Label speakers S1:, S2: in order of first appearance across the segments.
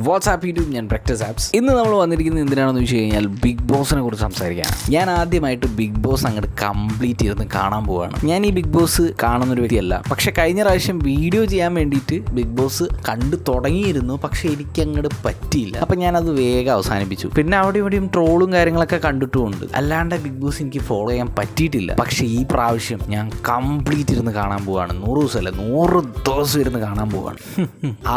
S1: WhatsApp YouTube ഞാൻ ബ്രെക്ടസ് apps. ഇന്ന് നമ്മൾ വന്നിരിക്കുന്നത് എന്തിനാണെന്ന് വെച്ച് കഴിഞ്ഞാൽ ബിഗ് ബോസിനെ കുറിച്ച് സംസാരിക്കാനാണ്. ഞാൻ ആദ്യമായിട്ട് ബിഗ് ബോസ് അങ്ങോട്ട് കംപ്ലീറ്റ് ചെയ്ത് കാണാൻ പോവുകയാണ്. ഞാൻ ഈ ബിഗ് ബോസ് കാണുന്നൊരു വ്യക്തിയല്ല, പക്ഷെ കഴിഞ്ഞ പ്രാവശ്യം വീഡിയോ ചെയ്യാൻ വേണ്ടിയിട്ട് ബിഗ് ബോസ് കണ്ടു തുടങ്ങിയിരുന്നു, പക്ഷെ എനിക്ക് അങ്ങോട്ട് പറ്റിയില്ല. അപ്പം ഞാനത് വേഗം അവസാനിപ്പിച്ചു. പിന്നെ അവിടെ ഇവിടെയും ട്രോളും കാര്യങ്ങളൊക്കെ കണ്ടിട്ടുമുണ്ട്, അല്ലാണ്ട് ബിഗ് ബോസ് എനിക്ക് ഫോളോ ചെയ്യാൻ പറ്റിയിട്ടില്ല. പക്ഷേ ഈ പ്രാവശ്യം ഞാൻ കംപ്ലീറ്റ് ഇരുന്ന് കാണാൻ പോവുകയാണ്. 100 ദിവസമല്ല 100 ദിവസം ഇരുന്ന് കാണാൻ പോവുകയാണ്.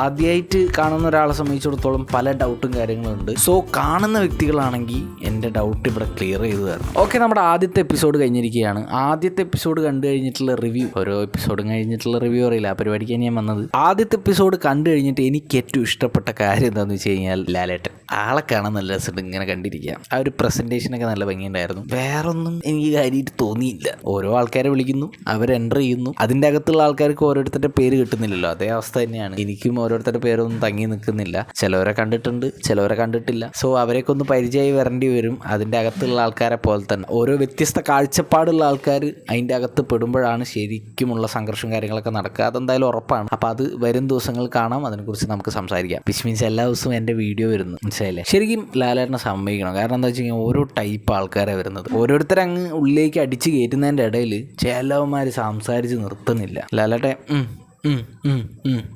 S1: ആദ്യമായിട്ട് കാണുന്ന ഒരാളെ സംബന്ധിച്ചിടത്തോളം പല ഡൗട്ടും കാര്യങ്ങളുണ്ട്. സോ കാണുന്ന വ്യക്തികളാണെങ്കിൽ എൻ്റെ ഡൗട്ട് ഇവിടെ ക്ലിയർ ചെയ്ത് തരണം. ഓക്കെ, നമ്മുടെ ആദ്യത്തെ എപ്പിസോഡ് കഴിഞ്ഞിരിക്കുകയാണ്. ആദ്യത്തെ എപ്പിസോഡ് കണ്ടു കഴിഞ്ഞിട്ടുള്ള റിവ്യൂ, ഓരോ എപ്പിസോഡും കഴിഞ്ഞിട്ടുള്ള റിവ്യൂ അറിയില്ല, ആ പരിപാടിക്ക് ഞാൻ വന്നത്. ആദ്യത്തെ എപ്പിസോഡ് കണ്ടു കഴിഞ്ഞിട്ട് എനിക്ക് ഏറ്റവും ഇഷ്ടപ്പെട്ട കാര്യം എന്താണെന്ന് വെച്ച് കഴിഞ്ഞാൽ ലാലേട്ടൻ. ആളെ കാണാൻ നല്ല രസമുണ്ട്, ഇങ്ങനെ കണ്ടിരിക്കാം. ആ ഒരു പ്രസൻറ്റേഷനൊക്കെ നല്ല ഭംഗിയുണ്ടായിരുന്നു. വേറൊന്നും എനിക്ക് കാര്യമായിട്ട് തോന്നിയില്ല. ഓരോ ആൾക്കാരെ വിളിക്കുന്നു, അവർ എൻ്റർ ചെയ്യുന്നു, അതിൻ്റെ അകത്തുള്ള ആൾക്കാർക്ക് ഓരോരുത്തരുടെ പേര് കിട്ടുന്നില്ലല്ലോ. അതേ അവസ്ഥ തന്നെയാണ് എനിക്കും. ഓരോരുത്തരുടെ പേരൊന്നും തങ്ങി നിൽക്കുന്നില്ല. ചിലവരെ കണ്ടിട്ടുണ്ട്, ചിലവരെ കണ്ടിട്ടില്ല. സോ അവരെയൊക്കെ ഒന്ന് പരിചയമായി വരേണ്ടി വരും. അതിൻ്റെ അകത്തുള്ള ആൾക്കാരെ പോലെ തന്നെ ഓരോ വ്യത്യസ്ത കാഴ്ചപ്പാടുള്ള ആൾക്കാർ അതിൻ്റെ അകത്ത് പെടുമ്പോഴാണ് ശരിക്കുമുള്ള സംഘർഷം കാര്യങ്ങളൊക്കെ നടക്കുക. അതെന്തായാലും ഉറപ്പാണ്. അപ്പോൾ അത് വരും ദിവസങ്ങൾ കാണാം, അതിനെക്കുറിച്ച് നമുക്ക് സംസാരിക്കാം. വിച്ച് മീൻസ് എല്ലാ ദിവസവും എൻ്റെ വീഡിയോ വരുന്നു, മനസ്സിലായില്ലേ? ശരിക്കും ലാലേട്ടനെ സമ്മതിക്കണം. കാരണം എന്താ വെച്ച് കഴിഞ്ഞാൽ ഓരോ ടൈപ്പ് ആൾക്കാരെ വരുന്നത്. ഓരോരുത്തരെ അങ്ങ് ഉള്ളിലേക്ക് അടിച്ച് കയറ്റുന്നതിൻ്റെ ഇടയിൽ ചിലവന്മാർ സംസാരിച്ച് നിർത്തുന്നില്ല. ലാലേട്ടെ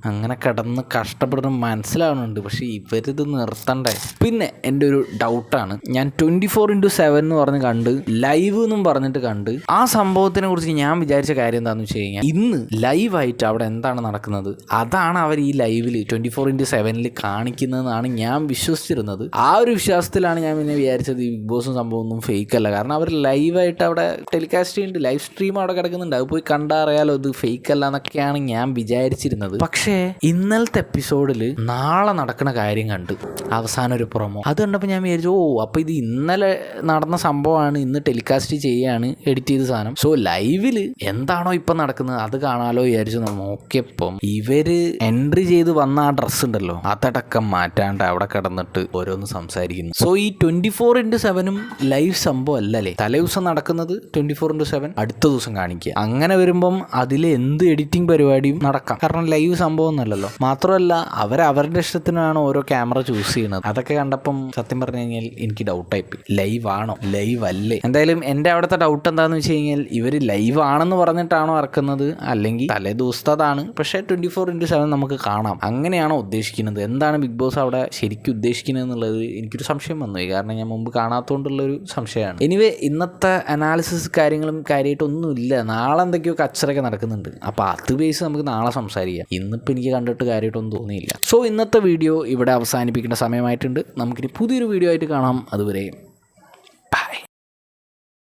S1: അങ്ങനെ കിടന്ന് കഷ്ടപ്പെടുന്ന മനസ്സിലാവുന്നുണ്ട്, പക്ഷേ ഇവരിത് നിർത്തണ്ടേ. പിന്നെ എൻ്റെ ഒരു ഡൗട്ടാണ്, ഞാൻ 24/7 എന്ന് പറഞ്ഞ് കണ്ട്, ലൈവ് എന്നും പറഞ്ഞിട്ട് കണ്ട്, ആ സംഭവത്തിനെ കുറിച്ച് ഞാൻ വിചാരിച്ച കാര്യം എന്താണെന്ന് വെച്ച് കഴിഞ്ഞാൽ, ഇന്ന് ലൈവായിട്ട് അവിടെ എന്താണ് നടക്കുന്നത് അതാണ് അവർ ഈ ലൈവിൽ 24/7 കാണിക്കുന്നതെന്നാണ് ഞാൻ വിശ്വസിച്ചിരുന്നത്. ആ ഒരു വിശ്വാസത്തിലാണ് ഞാൻ പിന്നെ വിചാരിച്ചത് ഈ ബിഗ് ബോസും സംഭവമൊന്നും ഫേക്ക് അല്ല. കാരണം അവർ ലൈവായിട്ട് അവിടെ ടെലികാസ്റ്റ് ചെയ്യുന്നുണ്ട്, ലൈവ് സ്ട്രീം അവിടെ കിടക്കുന്നുണ്ട്. അത് പോയി കണ്ടറിയാലോ ഇത് ഫേക്ക് അല്ല എന്നൊക്കെയാണ് ഞാൻ വിചാരിച്ചിരുന്നത്. പക്ഷേ ഇന്നലത്തെ എപ്പിസോഡിൽ നാളെ നടക്കുന്ന കാര്യം കണ്ട് അവസാനം ഒരു പ്രൊമോ അത് കണ്ടപ്പോൾ ഞാൻ വിചാരിച്ചു, അപ്പോൾ ഇത് ഇന്നലെ നടന്ന സംഭവമാണ്, ഇന്ന് ടെലികാസ്റ്റ് ചെയ്യാണ് എഡിറ്റ് ചെയ്ത സാധനം. സോ ലൈവില് എന്താണോ ഇപ്പം നടക്കുന്നത് അത് കാണാലോ വിചാരിച്ചു നോക്കിയപ്പം ഇവര് എൻട്രി ചെയ്ത് വന്ന ആ ഡ്രസ്സ് ഉണ്ടല്ലോ, അതടക്കം മാറ്റാണ്ട് അവിടെ കിടന്നിട്ട് ഓരോന്ന് സംസാരിക്കുന്നു. സോ ഈ 24/7 ലൈവ് സംഭവം അല്ലല്ലേ. തലേദിവസം നടക്കുന്നത് 24/7 അടുത്ത ദിവസം കാണിക്കുക. അങ്ങനെ വരുമ്പം അതിൽ എന്ത് എഡിറ്റിംഗ് പരിപാടിയും നടക്കാം. കാരണം ലൈവ് സംഭവം ഒന്നുമല്ലല്ലോ. മാത്രമല്ല അവരുടെ ഇഷ്ടത്തിനാണ് ഓരോ ക്യാമറ ചൂസ് ചെയ്യുന്നത്. അതൊക്കെ കണ്ടപ്പം സത്യം പറഞ്ഞു കഴിഞ്ഞാൽ എനിക്ക് ഡൗട്ടായി പോയി. ലൈവ് ആണോ ലൈവ് അല്ലേ? എന്തായാലും എൻ്റെ അവിടുത്തെ ഡൗട്ട് എന്താണെന്ന് വെച്ച് കഴിഞ്ഞാൽ, ഇവർ ലൈവ് ആണെന്ന് പറഞ്ഞിട്ടാണോ ഇറക്കുന്നത്, അല്ലെങ്കിൽ തലേ ദിവസത്തതാണ് പക്ഷേ 24/7 നമുക്ക് കാണാം, അങ്ങനെയാണോ ഉദ്ദേശിക്കുന്നത്? എന്താണ് ബിഗ് ബോസ് അവിടെ ശരിക്കും ഉദ്ദേശിക്കുന്നത് എന്നുള്ളത് എനിക്കൊരു സംശയം വന്നു. കാരണം ഞാൻ മുമ്പ് കാണാത്തതുകൊണ്ടുള്ളൊരു സംശയമാണ്. എനിവേ, ഇന്നത്തെ അനാലിസിസ് കാര്യങ്ങളും കാര്യമായിട്ടൊന്നുമില്ല. നാളെ എന്തൊക്കെയോ കച്ചറൊക്കെ നടക്കുന്നുണ്ട്. അപ്പോൾ അത് ബേസ് നമുക്ക് നാളെ സംസാരിക്കാം. ഇന്നിപ്പോൾ എനിക്ക് കണ്ടിട്ട് കാര്യമായിട്ടൊന്നും തോന്നിയില്ല. സോ ഇന്നത്തെ വീഡിയോ ഇവിടെ അവസാനിപ്പിക്കേണ്ട സമയമായിട്ടുണ്ട്. നമുക്കിനി പുതിയൊരു വീഡിയോ ആയിട്ട് കാണാം. അതുവരെ